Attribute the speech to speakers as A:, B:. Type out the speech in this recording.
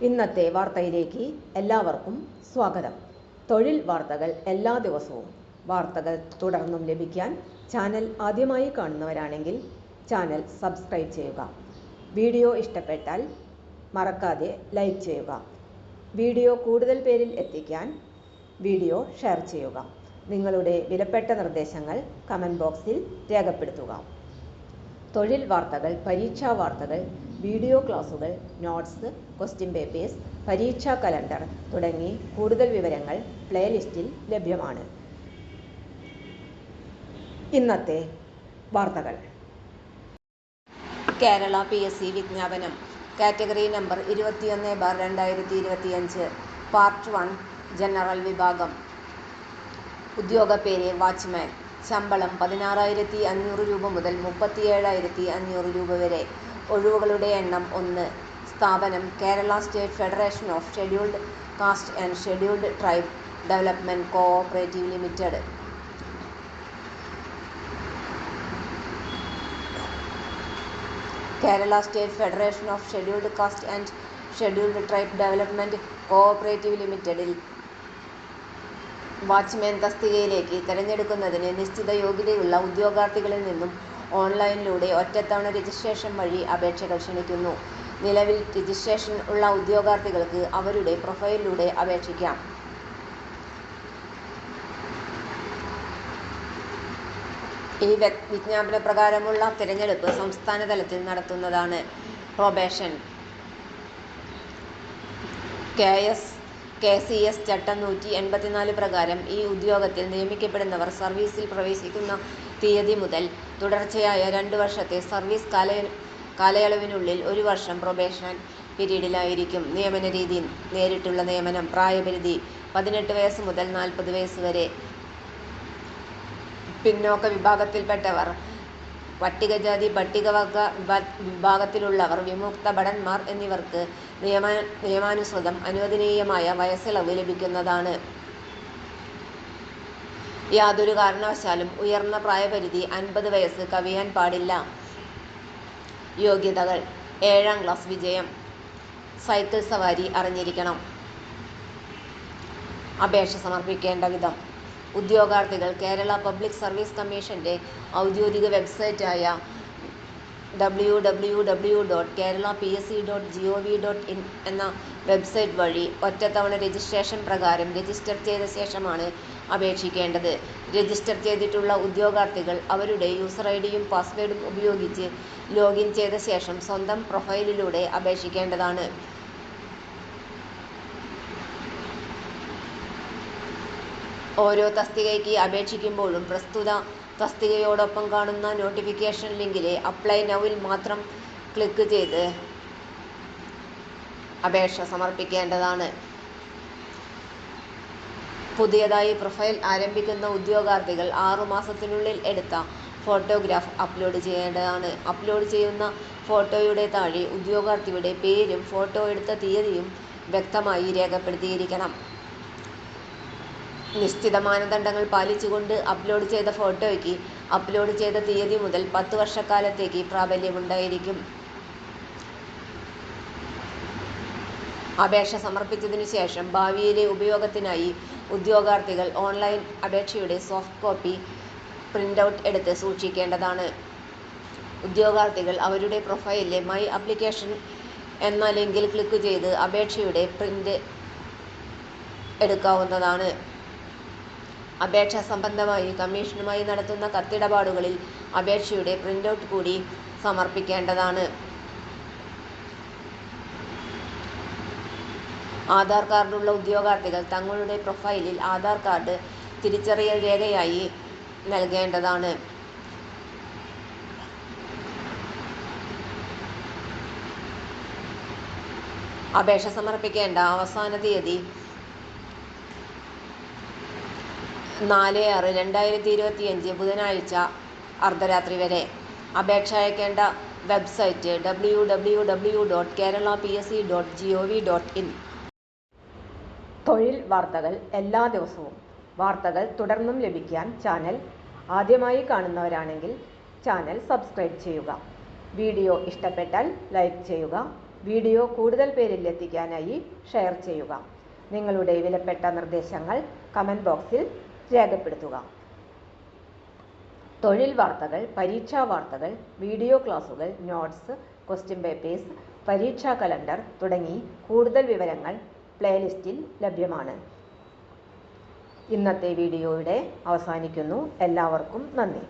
A: ഇന്നത്തെ വാർത്തയിലേക്ക് എല്ലാവർക്കും സ്വാഗതം. തൊഴിൽ വാർത്തകൾ എല്ലാ ദിവസവും വാർത്തകൾ തുടർന്നും ലഭിക്കാൻ ചാനൽ ആദ്യമായി കാണുന്നവരാണെങ്കിൽ ചാനൽ സബ്സ്ക്രൈബ് ചെയ്യുക. വീഡിയോ ഇഷ്ടപ്പെട്ടാൽ മറക്കാതെ ലൈക്ക് ചെയ്യുക. വീഡിയോ കൂടുതൽ പേരിൽ എത്തിക്കാൻ വീഡിയോ ഷെയർ ചെയ്യുക. നിങ്ങളുടെ വിലപ്പെട്ട നിർദ്ദേശങ്ങൾ കമൻറ്റ് ബോക്സിൽ രേഖപ്പെടുത്തുക. തൊഴിൽ വാർത്തകൾ, പരീക്ഷാ വാർത്തകൾ, വീഡിയോ ക്ലാസുകൾ, നോട്ട്സ്, ക്വസ്റ്റ്യൻ പേപ്പേഴ്സ്, പരീക്ഷാ കലണ്ടർ തുടങ്ങി കൂടുതൽ വിവരങ്ങൾ പ്ലേലിസ്റ്റിൽ ലഭ്യമാണ്. ഇന്നത്തെ വാർത്തകൾ. കേരള PSC വിജ്ഞാപനം. കാറ്റഗറി നമ്പർ 21/2025 പാർട്ട് 1 ജനറൽ വിഭാഗം. ഉദ്യോഗപ്പേര് വാച്ച്മാൻ. ശമ്പളം 16,500 രൂപ മുതൽ 37,500 രൂപ വരെ. ഒഴിവുകളുടെ എണ്ണം 1. സ്ഥാപനം Kerala state federation of scheduled caste and scheduled tribe development cooperative limited. Kerala state federation of scheduled caste and scheduled tribe development cooperative ലിമിറ്റഡിൽ വാച്ച്മാൻ തസ്തികയിലേക്ക് തിരഞ്ഞെടുക്കുന്നതിന് നിശ്ചിത യോഗ്യതയുള്ള ഉദ്യോഗാർത്ഥികളിൽ നിന്നും ഓൺലൈനിലൂടെ ഒറ്റത്തവണ രജിസ്ട്രേഷൻ വഴി അപേക്ഷകൾ ക്ഷണിക്കുന്നു. നിലവിൽ രജിസ്ട്രേഷൻ ഉള്ള ഉദ്യോഗാർത്ഥികൾക്ക് അവരുടെ പ്രൊഫൈലിലൂടെ അപേക്ഷിക്കാം. ഈ വിജ്ഞാപന പ്രകാരമുള്ള തിരഞ്ഞെടുപ്പ് സംസ്ഥാന തലത്തിൽ നടത്തുന്നതാണ്. പ്രൊബേഷൻ. KCS ചട്ടം 184 പ്രകാരം ഈ ഉദ്യോഗത്തിൽ നിയമിക്കപ്പെടുന്നവർ സർവീസിൽ പ്രവേശിക്കുന്ന തീയതി മുതൽ തുടർച്ചയായ 2 വർഷത്തെ സർവീസ് കാലയളവിനുള്ളിൽ 1 വർഷം പ്രൊബേഷൻ പീരീഡിലായിരിക്കും. നിയമന രീതി: നേരിട്ടുള്ള നിയമനം. പ്രായപരിധി 18 വയസ്സ് മുതൽ 40 വയസ്സ് വരെ. പിന്നോക്ക വിഭാഗത്തിൽപ്പെട്ടവർ, പട്ടികജാതി പട്ടികവർഗ വിഭാഗത്തിലുള്ളവർ, വിമുക്ത ഭടന്മാർ എന്നിവർക്ക് നിയമാനുസൃതം അനുവദനീയമായ വയസ്സിളവ് ലഭിക്കുന്നതാണ്. യാതൊരു കാരണവശാലും ഉയർന്ന പ്രായപരിധി 50 വയസ്സ് കവിയാൻ പാടില്ല. യോഗ്യതകൾ: 7ാം ക്ലാസ് വിജയം. സൈക്കിൾ സവാരി അറിഞ്ഞിരിക്കണം. അപേക്ഷ സമർപ്പിക്കേണ്ട വിധം: ഉദ്യോഗാർത്ഥികൾ കേരള പബ്ലിക് സർവീസ് കമ്മീഷന്റെ ഔദ്യോഗിക വെബ്സൈറ്റായ www.keralapsc.gov.in എന്ന വെബ്സൈറ്റ് വഴി ഒറ്റത്തവണ രജിസ്ട്രേഷൻ പ്രകാരം രജിസ്റ്റർ ചെയ്ത ശേഷമാണ് അപേക്ഷിക്കേണ്ടത്. രജിസ്റ്റർ ചെയ്തിട്ടുള്ള ഉദ്യോഗാർത്ഥികൾ അവരുടെ യൂസർ ഐഡിയും പാസ്വേഡും ഉപയോഗിച്ച് ലോഗിൻ ചെയ്ത ശേഷം സ്വന്തം പ്രൊഫൈലിലൂടെ അപേക്ഷിക്കേണ്ടതാണ്. ഓരോ തസ്തികയ്ക്ക് അപേക്ഷിക്കുമ്പോഴും പ്രസ്തുത തസ്തികയോടൊപ്പം കാണുന്ന നോട്ടിഫിക്കേഷൻ ലിങ്കിലെ അപ്ലൈ നൗവിൽ മാത്രം ക്ലിക്ക് ചെയ്ത് അപേക്ഷ സമർപ്പിക്കേണ്ടതാണ്. പുതിയതായി പ്രൊഫൈൽ ആരംഭിക്കുന്ന ഉദ്യോഗാർത്ഥികൾ 6 മാസത്തിനുള്ളിൽ എടുത്ത ഫോട്ടോഗ്രാഫ് അപ്ലോഡ് ചെയ്യേണ്ടതാണ്. അപ്ലോഡ് ചെയ്യുന്ന ഫോട്ടോയുടെ താഴെ ഉദ്യോഗാർത്ഥിയുടെ പേരും ഫോട്ടോ എടുത്ത തീയതിയും വ്യക്തമായി രേഖപ്പെടുത്തിയിരിക്കണം. നിശ്ചിത മാനദണ്ഡങ്ങൾ പാലിച്ചുകൊണ്ട് അപ്ലോഡ് ചെയ്ത ഫോട്ടോയ്ക്ക് അപ്ലോഡ് ചെയ്ത തീയതി മുതൽ 10 വർഷക്കാലത്തേക്ക് പ്രാബല്യമുണ്ടായിരിക്കും. അപേക്ഷ സമർപ്പിച്ചതിനു ശേഷം ഭാവിയിലെ ഉപയോഗത്തിനായി ഉദ്യോഗാർത്ഥികൾ ഓൺലൈൻ അപേക്ഷയുടെ സോഫ്റ്റ് കോപ്പി പ്രിന്റൗട്ട് എടുത്ത് സൂക്ഷിക്കേണ്ടതാണ്. ഉദ്യോഗാർത്ഥികൾ അവരുടെ പ്രൊഫൈലിലെ മൈ ആപ്ലിക്കേഷൻ എന്ന ലിങ്കിൽ ക്ലിക്ക് ചെയ്ത് അപേക്ഷയുടെ പ്രിന്റ് എടുക്കാവുന്നതാണ്. അപേക്ഷ സംബന്ധമായി കമ്മീഷനുമായി നടത്തുന്ന കത്തിടപാടുകളിൽ അപേക്ഷയുടെ പ്രിന്റൗട്ട് കൂടി സമർപ്പിക്കേണ്ടതാണ്. ആധാർ കാർഡുള്ള ഉദ്യോഗാർത്ഥികൾ തങ്ങളുടെ പ്രൊഫൈലിൽ ആധാർ കാർഡ് തിരിച്ചറിയൽ രേഖയായി നൽകേണ്ടതാണ്. അപേക്ഷ സമർപ്പിക്കേണ്ട അവസാന തീയതി 4/6/2025 ബുധനാഴ്ച അർദ്ധരാത്രി വരെ. അപേക്ഷ അയക്കേണ്ട വെബ്സൈറ്റ് www.keralapsc.gov.in. തൊഴിൽ വാർത്തകൾ എല്ലാ ദിവസവും വാർത്തകൾ തുടർന്നും ലഭിക്കാൻ ചാനൽ ആദ്യമായി കാണുന്നവരാണെങ്കിൽ ചാനൽ സബ്സ്ക്രൈബ് ചെയ്യുക. വീഡിയോ ഇഷ്ടപ്പെട്ടാൽ ലൈക്ക് ചെയ്യുക. വീഡിയോ കൂടുതൽ പേരിൽ എത്തിക്കാനായി ഷെയർ ചെയ്യുക. നിങ്ങളുടെ വിലപ്പെട്ട നിർദ്ദേശങ്ങൾ കമൻറ്റ് ബോക്സിൽ രേഖപ്പെടുത്തുക. തൊഴിൽ വാർത്തകൾ, പരീക്ഷാ വാർത്തകൾ, വീഡിയോ ക്ലാസുകൾ, നോട്ട്സ്, ക്വസ്റ്റ്യൻ പേപ്പേഴ്സ്, പരീക്ഷാ കലണ്ടർ തുടങ്ങി കൂടുതൽ വിവരങ്ങൾ പ്ലേലിസ്റ്റിൽ ലഭ്യമാണ്. ഇന്നത്തെ വീഡിയോ ഇവിടെ അവസാനിക്കുന്നു. എല്ലാവർക്കും നന്ദി.